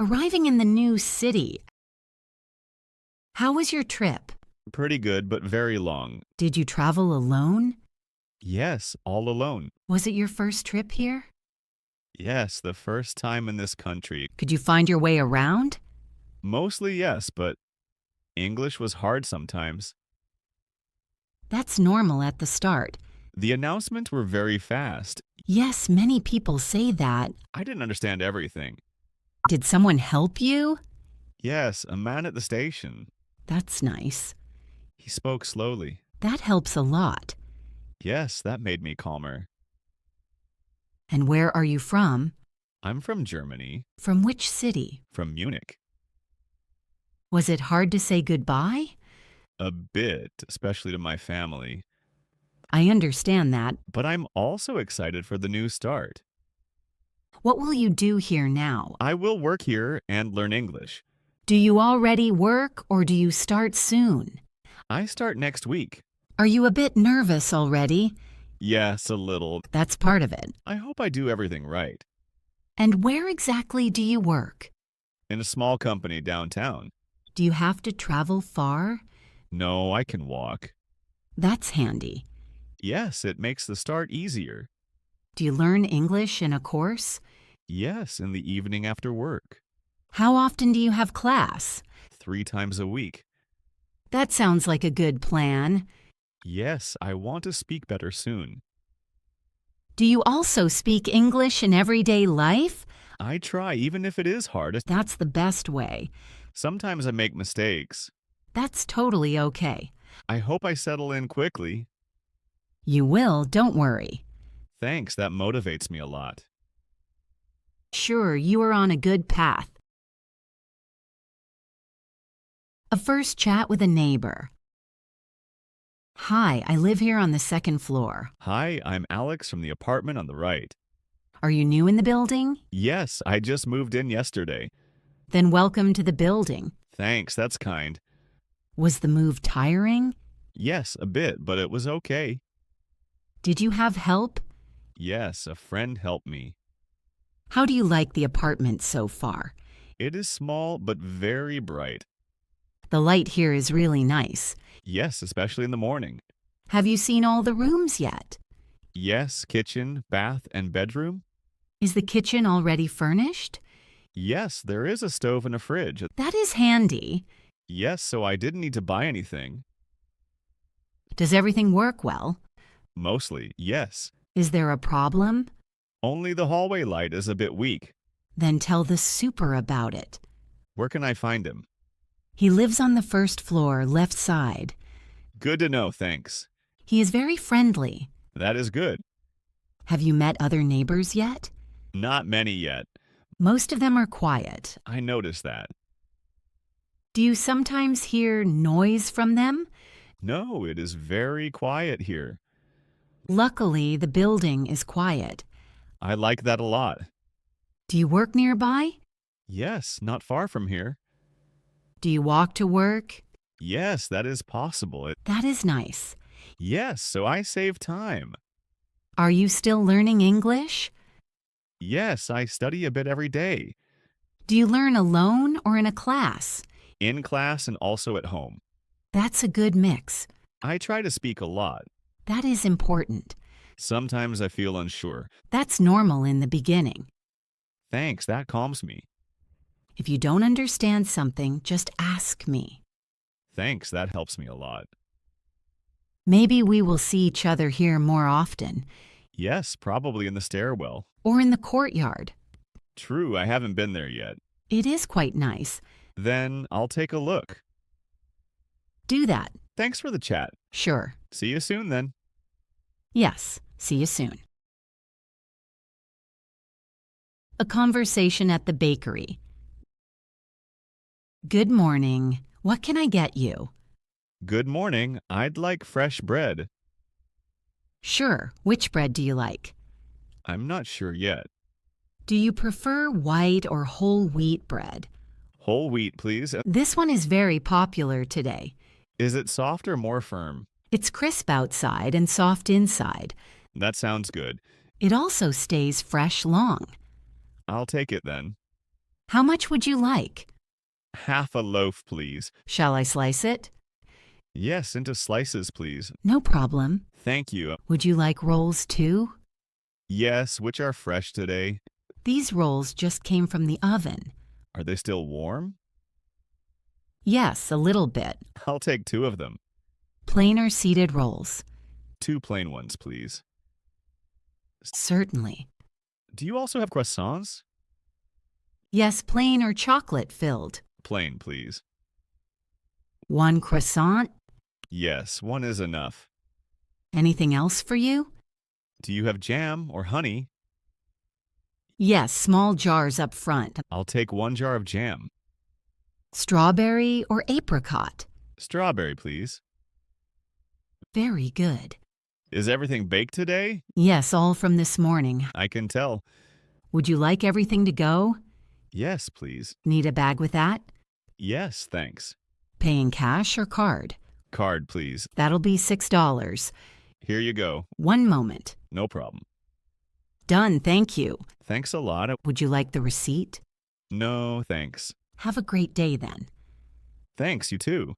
Arriving in the new city. How was your trip? Pretty good, but very long. Did you travel alone? Yes, all alone. Was it your first trip here? Yes, the first time in this country. Could you find your way around? Mostly yes, but English was hard sometimes. That's normal at the start. The announcements were very fast. Yes, many people say that. I didn't understand everything. Did someone help you? Yes, a man at the station. That's nice. He spoke slowly. That helps a lot. Yes, that made me calmer. And where are you from? I'm from Germany, From which city? from Munich. Was it hard to say goodbye? A bit, especially to my family. I understand that. But I'm also excited for the new start. What will you do here now? I will work here and learn English. Do you already work or do you start soon? I start next week. Are you a bit nervous already? Yes, a little. That's part of it. I hope I do everything right. And where exactly do you work? In a small company downtown. Do you have to travel far? No, I can walk. That's handy. Yes, it makes the start easier. Do you learn English in a course? Yes, in the evening after work. How often do you have class? 3 times a week. That sounds like a good plan. Yes, I want to speak better soon. Do you also speak English in everyday life? I try, even if it is hard. That's the best way. Sometimes I make mistakes. That's totally okay. I hope I settle in quickly. You will, don't worry. Thanks, that motivates me a lot. Sure, you are on a good path. A first chat with a neighbor. Hi, I live here on the second floor. Hi, I'm Alex from the apartment on the right. Are you new in the building? Yes, I just moved in yesterday. Then welcome to the building. Thanks, that's kind. Was the move tiring? Yes, a bit, but it was okay. Did you have help? Yes, a friend helped me. How do you like the apartment so far? It is small, but very bright. The light here is really nice. Yes, especially in the morning. Have you seen all the rooms yet? Yes, kitchen, bath, and bedroom. Is the kitchen already furnished? Yes, there is a stove and a fridge. That is handy. Yes, so I didn't need to buy anything. Does everything work well? Mostly, yes. Is there a problem? Only the hallway light is a bit weak. Then tell the super about it. Where can I find him? He lives on the first floor, left side. Good to know, thanks. He is very friendly. That is good. Have you met other neighbors yet? Not many yet. Most of them are quiet. I noticed that. Do you sometimes hear noise from them? No, it is very quiet here. Luckily, the building is quiet. I like that a lot. Do you work nearby? Yes, not far from here. Do you walk to work? Yes, that is possible. That is nice. Yes, so I save time. Are you still learning English? Yes, I study a bit every day. Do you learn alone or in a class? In class and also at home. That's a good mix. I try to speak a lot. That is important. Sometimes I feel unsure. That's normal in the beginning. Thanks, that calms me. If you don't understand something, just ask me. Thanks, that helps me a lot. Maybe we will see each other here more often. Yes, probably in the stairwell. Or in the courtyard. True, I haven't been there yet. It is quite nice. Then I'll take a look. Do that. Thanks for the chat. Sure. See you soon then. Yes. See you soon. A conversation at the bakery. Good morning. What can I get you? Good morning. I'd like fresh bread. Sure. Which bread do you like? I'm not sure yet. Do you prefer white or whole wheat bread? Whole wheat, please. This one is very popular today. Is it soft or more firm? It's crisp outside and soft inside. That sounds good. It also stays fresh long. I'll take it then. How much would you like? Half a loaf, please. Shall I slice it? Yes, into slices, please. No problem. Thank you. Would you like rolls too? Yes, which are fresh today. These rolls just came from the oven. Are they still warm? Yes, a little bit. I'll take 2 of them. Plain or seeded rolls? 2 plain ones, please. Certainly. Do you also have croissants? Yes, plain or chocolate filled. Plain, please. 1 croissant? Yes, 1 is enough. Anything else for you? Do you have jam or honey? Yes, small jars up front. I'll take 1 jar of jam. Strawberry or apricot? Strawberry, please. Very good. Is everything baked today? Yes, all from this morning. I can tell. Would you like everything to go? Yes, please. Need a bag with that? Yes, thanks. Paying cash or card? Card, please. That'll be $6. Here you go. 1 moment. No problem. Done, thank you. Thanks a lot. Would you like the receipt? No, thanks. Have a great day then. Thanks, you too.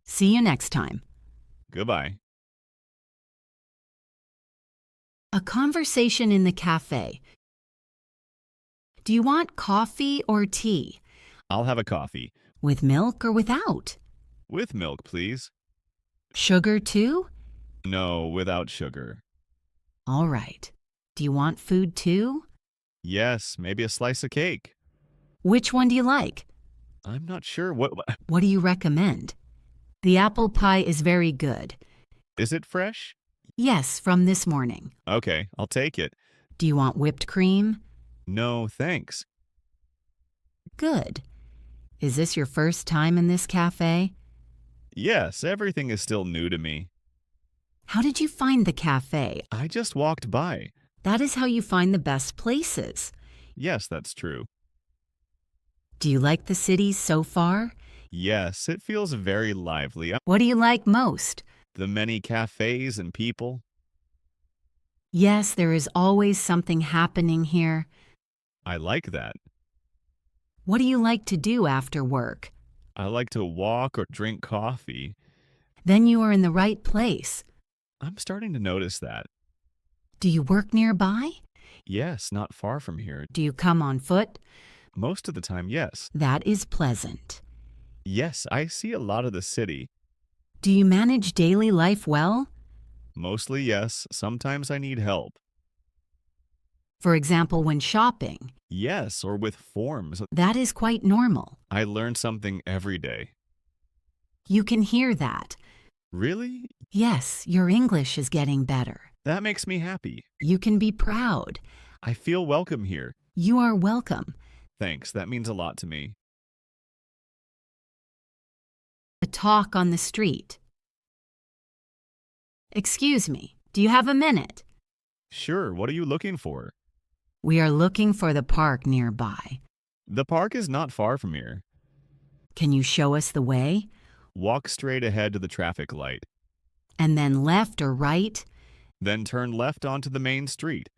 See you next time. Goodbye. A conversation in the cafe. Do you want coffee or tea? I'll have a coffee. With milk or without? With milk, please. Sugar too? No, without sugar. All right. Do you want food too? Yes, maybe a slice of cake. Which one do you like? I'm not sure. What What do you recommend? The apple pie is very good. is it fresh? Yes, from this morning. Okay, I'll take it. Do you want whipped cream? No, thanks. Good. Is this your first time in this cafe? Yes, everything is still new to me. How did you find the cafe? I just walked by. That is how you find the best places. Yes, that's true. Do you like the city so far? Yes, it feels very lively. What do you like most? The many cafes and people. Yes, there is always something happening here. I like that. What do you like to do after work? I like to walk or drink coffee. Then you are in the right place. I'm starting to notice that. Do you work nearby? Yes, not far from here. Do you come on foot? Most of the time, yes. That is pleasant. Yes, I see a lot of the city. Do you manage daily life well? Mostly, yes. Sometimes I need help. For example, when shopping. Yes, or with forms. That is quite normal. I learn something every day. You can hear that. Really? Yes, your English is getting better. That makes me happy. You can be proud. I feel welcome here. You are welcome. Thanks, that means a lot to me. A talk on the street. Excuse me, do you have a minute? Sure, what are you looking for? We are looking for the park nearby. The park is not far from here. Can you show us the way? Walk straight ahead to the traffic light. And then left or right? Then turn left onto the main street.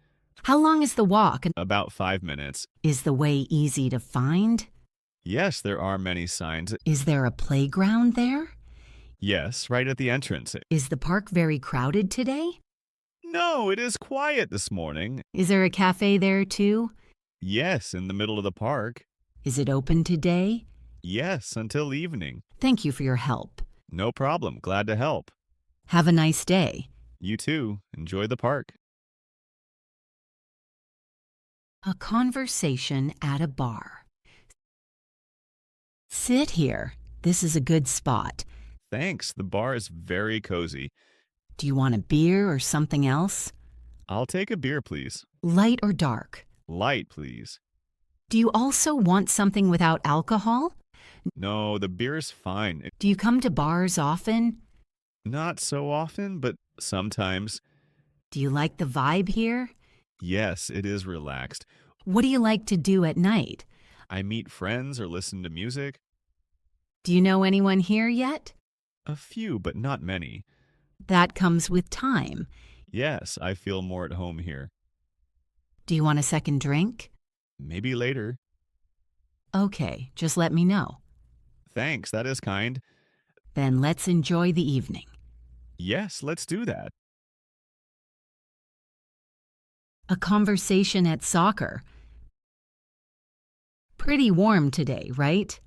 How long is the walk? About 5 minutes. Is the way easy to find? Yes, there are many signs. Is there a playground there? Yes, right at the entrance. Is the park very crowded today? No, it is quiet this morning. Is there a cafe there too? Yes, in the middle of the park. Is it open today? Yes, until evening. Thank you for your help. No problem. Glad to help. Have a nice day. You too. Enjoy the park. A conversation at a bar. Sit here. This is a good spot. Thanks. The bar is very cozy. Do you want a beer or something else? I'll take a beer, please. Light or dark? Light, please. Do you also want something without alcohol? No, the beer's fine. Do you come to bars often? Not so often, but sometimes. Do you like the vibe here? Yes, it is relaxed. What do you like to do at night? I meet friends or listen to music. Do you know anyone here yet? A few, but not many. That comes with time. Yes, I feel more at home here. Do you want a second drink? Maybe later. Okay, just let me know. Thanks, that is kind. Then let's enjoy the evening. Yes, let's do that. A conversation at soccer. Pretty warm today, right?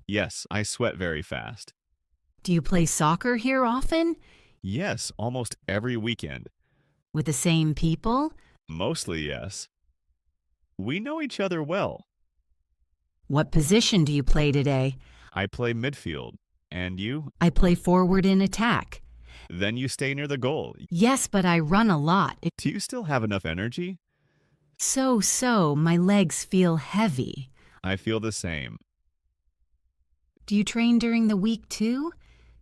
Yes, I sweat very fast. Do you play soccer here often? Yes, almost every weekend. With the same people? Mostly yes. We know each other well. What position do you play today? I play midfield. And you? I play forward in attack. Then you stay near the goal. Yes, but I run a lot. Do you still have enough energy? So, my legs feel heavy. I feel the same. Do you train during the week too?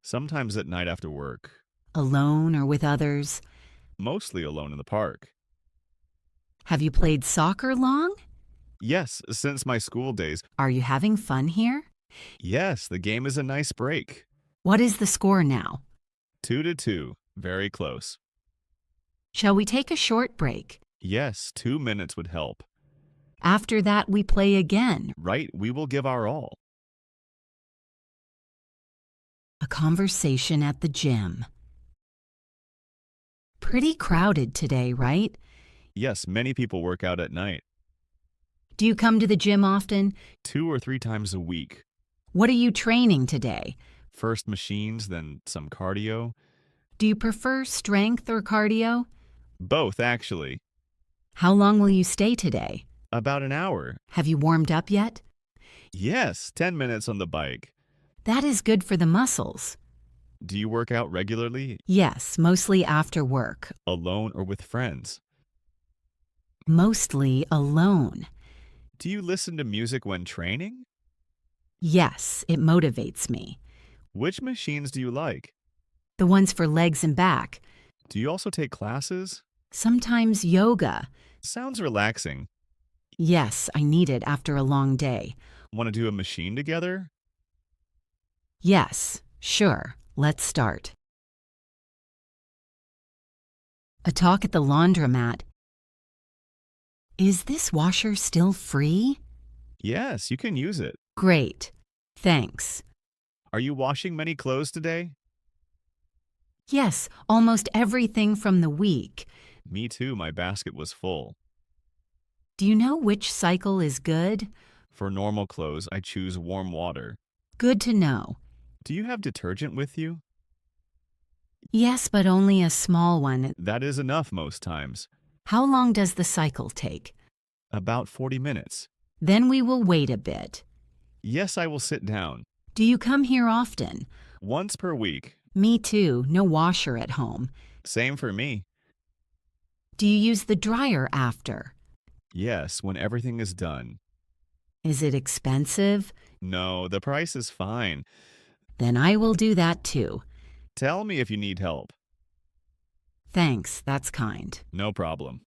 Sometimes at night after work. Alone or with others? Mostly alone in the park. Have you played soccer long? Yes, since my school days. Are you having fun here? Yes, the game is a nice break. What is the score now? 2-2. Very close. Shall we take a short break? Yes, 2 minutes would help. After that, we play again. Right, we will give our all. A conversation at the gym. Pretty crowded today, right? Yes, many people work out at night. Do you come to the gym often? 2 or 3 times a week. What are you training today? First machines, then some cardio. Do you prefer strength or cardio? Both, actually. How long will you stay today? About an hour. Have you warmed up yet? Yes, 10 minutes on the bike. That is good for the muscles. Do you work out regularly, Yes, mostly after work. alone or with friends? Mostly alone. Do you listen to music when training? Yes, it motivates me. Which machines do you like? The ones for legs and back. Do you also take classes? Sometimes yoga. Sounds relaxing. Yes, I need it after a long day. Want to do a machine together? Yes, sure. Let's start. A talk at the laundromat. Is this washer still free? Yes, you can use it. Great. Thanks. Are you washing many clothes today? Yes, almost everything from the week. Me too, my basket was full. Do you know which cycle is good? For normal clothes, I choose warm water. Good to know. Do you have detergent with you? Yes, but only a small one. That is enough most times. How long does the cycle take? About 40 minutes. Then we will wait a bit. Yes, I will sit down. Do you come here often? Once per week. Me too. No washer at home. Same for me. Do you use the dryer after? Yes, when everything is done. Is it expensive? No, the price is fine. Then I will do that too. Tell me if you need help. Thanks, that's kind. No problem.